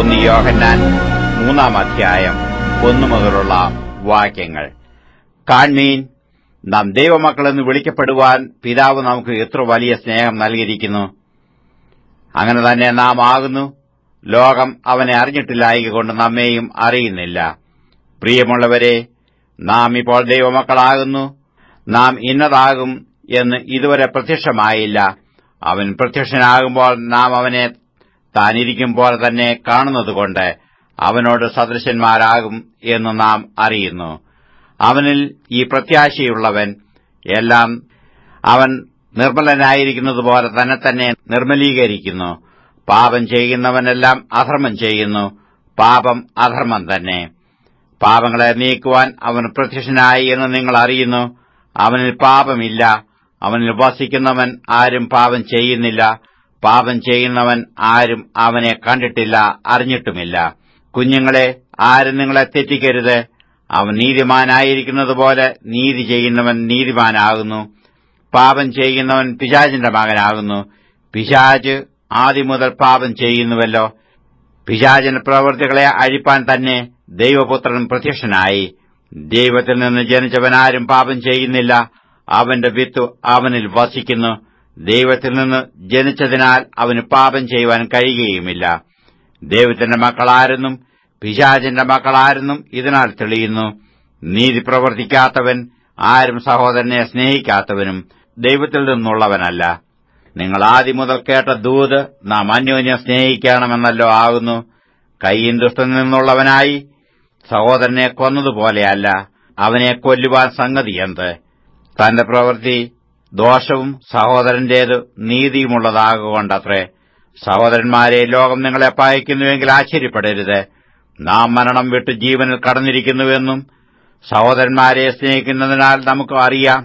1 യോഹന്നാൻ 3-ാം അധ്യായം 1 മുതലുള്ള വാക്യങ്ങൾ. കാൺമീൻ, നാം ദൈവമക്കളെന്ന് വിളിക്കപ്പെടുവാൻ പിതാവ് നമുക്ക് എത്ര വലിയ സ്നേഹം നൽകിയിരിക്കുന്നു. അങ്ങനെ തന്നെ നാം ആകുന്നു. ലോകം അവനെ അറിഞ്ഞിട്ടില്ലായകൊണ്ട് നമ്മെയും അറിയുന്നില്ല. പ്രിയമുള്ളവരെ, നാം ഇപ്പോൾ ദൈവമക്കളാകുന്നു. നാം ഇന്നതാകും എന്ന് ഇതുവരെ പ്രത്യക്ഷമായില്ല. അവൻ പ്രത്യക്ഷനാകുമ്പോൾ നാം അവനെ താനിരിക്കുമ്പോൾ തന്നെ കാണുന്നതുകൊണ്ട് അവനോട് സദൃശന്മാരാകും എന്ന് നാം അറിയുന്നു. അവനിൽ ഈ പ്രത്യാശയുള്ളവൻ എല്ലാം അവൻ നിർമ്മലനായിരിക്കുന്നതുപോലെ തന്നെ നിർമ്മലീകരിക്കുന്നു. പാപം ചെയ്യുന്നവനെല്ലാം അധർമ്മം ചെയ്യുന്നു. പാപം അധർമ്മം തന്നെ. പാപങ്ങളെ നീക്കുവാൻ അവൻ പ്രത്യക്ഷനായി എന്ന് നിങ്ങൾ അറിയുന്നു. അവനിൽ പാപമില്ല. അവനിൽ വസിക്കുന്നവൻ ആരും പാപം ചെയ്യുന്നില്ല. പാപം ചെയ്യുന്നവൻ ആരും അവനെ കണ്ടിട്ടില്ല, അറിഞ്ഞിട്ടുമില്ല. കുഞ്ഞുങ്ങളെ, ആരും നിങ്ങളെ തെറ്റിക്കരുത്. അവൻ നീതിമാനായിരിക്കുന്നതുപോലെ നീതി ചെയ്യുന്നവൻ നീതിമാനാകുന്നു. പാപം ചെയ്യുന്നവൻ പിശാചിന്റെ മകനാകുന്നു. പിശാച് ആദ്യം മുതൽ പാപം ചെയ്യുന്നുവല്ലോ. പിശാചിന്റെ പ്രവൃത്തികളെ അഴിപ്പാൻ തന്നെ ദൈവപുത്രൻ പ്രത്യക്ഷനായി. ദൈവത്തിൽ നിന്ന് ജനിച്ചവനാരും പാപം ചെയ്യുന്നില്ല. അവന്റെ വിത്ത് അവനിൽ വസിക്കുന്നു. ദൈവത്തിൽ നിന്ന് ജനിച്ചതിനാൽ അവന് പാപം ചെയ്യുവാൻ കഴിയുകയുമില്ല. ദൈവത്തിന്റെ മക്കളാരെന്നും പിശാചിന്റെ മക്കളാരെന്നും ഇതിനാൽ തെളിയുന്നു. നീതി പ്രവർത്തിക്കാത്തവൻ ആരും സഹോദരനെ സ്നേഹിക്കാത്തവനും ദൈവത്തിൽ നിന്നുള്ളവനല്ല. നിങ്ങൾ ആദ്യം മുതൽ കേട്ട ദൂത് നാം അന്യോന്യം സ്നേഹിക്കണമെന്നല്ലോ ആകുന്നു. കയ്യിൻ ദുഷ്ടനിൽ നിന്നുള്ളവനായി സഹോദരനെ കൊന്നതുപോലെയല്ല. അവനെ കൊല്ലുവാൻ സംഗതി എന്ത്? തന്റെ പ്രവൃത്തി ദോഷവും സഹോദരന്റേത് നീതിയുമുള്ളതാകൊണ്ടത്രേ. സഹോദരന്മാരെ, ലോകം നിങ്ങളെ പകയ്ക്കുന്നുവെങ്കിൽ ആശ്ചര്യപ്പെടരുത്. നാം മരണം വിട്ട് ജീവനിൽ കടന്നിരിക്കുന്നുവെന്നും സഹോദരന്മാരെ സ്നേഹിക്കുന്നതിനാൽ നമുക്ക് അറിയാം.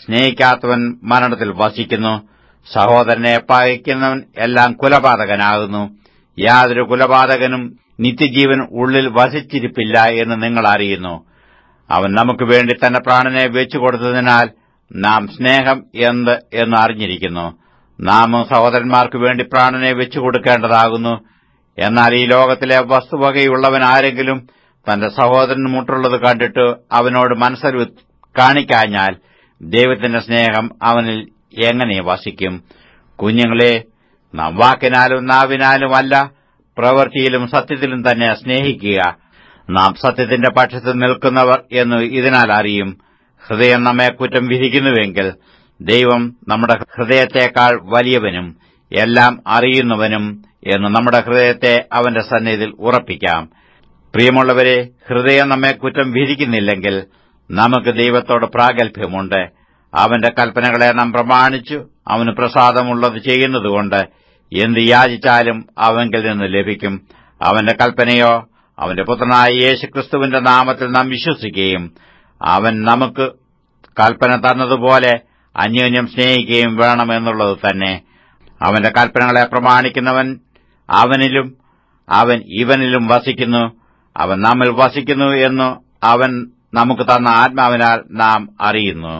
സ്നേഹിക്കാത്തവൻ മരണത്തിൽ വസിക്കുന്നു. സഹോദരനെ പകയ്ക്കുന്നവൻ എല്ലാം കുലപാതകനാകുന്നു. യാതൊരു കുലപാതകനും നിത്യജീവൻ ഉള്ളിൽ വസിച്ചിരിപ്പില്ല എന്ന് നിങ്ങൾ അറിയുന്നു. അവൻ നമുക്ക് വേണ്ടി തന്റെ പ്രാണനെ വെച്ചുകൊടുത്തതിനാൽ നാം സ്നേഹം എന്ത് എന്ന് അറിഞ്ഞിരിക്കുന്നു. നാം സഹോദരന്മാർക്ക് വേണ്ടി പ്രാണനെ വെച്ചുകൊടുക്കേണ്ടതാകുന്നു. എന്നാൽ ഈ ലോകത്തിലെ വസ്തുവകയുള്ളവൻ ആരെങ്കിലും തന്റെ സഹോദരന് മുട്ടുള്ളത് കണ്ടിട്ട് അവനോട് മനസ്സറിവ് കാണിക്കാഞ്ഞാൽ ദൈവത്തിന്റെ സ്നേഹം അവനിൽ എങ്ങനെ വസിക്കും? കുഞ്ഞുങ്ങളെ, നാം വാക്കിനാലും നാവിനാലുമല്ല, പ്രവൃത്തിയിലും സത്യത്തിലും തന്നെ സ്നേഹിക്കുക. നാം സത്യത്തിന്റെ പക്ഷത്ത് നിൽക്കുന്നവർ എന്ന് ഇതിനാൽ അറിയും. ഹൃദയം നമ്മെ കുറ്റം വിധിക്കുന്നുവെങ്കിൽ ദൈവം നമ്മുടെ ഹൃദയത്തെക്കാൾ വലിയവനും എല്ലാം അറിയുന്നവനും എന്ന് നമ്മുടെ ഹൃദയത്തെ അവന്റെ സന്നിധിയിൽ ഉറപ്പിക്കാം. പ്രിയമുള്ളവരെ, ഹൃദയം നമ്മെ കുറ്റം വിധിക്കുന്നില്ലെങ്കിൽ നമുക്ക് ദൈവത്തോട് പ്രാഗൽഭ്യമുണ്ട്. അവന്റെ കൽപ്പനകളെ നാം പ്രമാണിച്ചു അവന് പ്രസാദമുള്ളത് ചെയ്യുന്നതുകൊണ്ട് എന്ത് യാചിച്ചാലും അവങ്കിൽ നിന്ന് ലഭിക്കും. അവന്റെ കൽപ്പനയോ അവന്റെ പുത്രനായ യേശുക്രിസ്തുവിന്റെ നാമത്തിൽ നാം വിശ്വസിക്കുകയും അവൻ നമുക്ക് കൽപ്പന തന്നതുപോലെ അന്യോന്യം സ്നേഹിക്കുകയും വേണമെന്നുള്ളത് തന്നെ. അവന്റെ കൽപ്പനകളെ പ്രമാണിക്കുന്നവൻ അവനിലും അവൻ ഇവനിലും വസിക്കുന്നു. അവൻ നമ്മിൽ വസിക്കുന്നു എന്ന് അവൻ നമുക്ക് തന്ന ആത്മാവിനാൽ നാം അറിയുന്നു.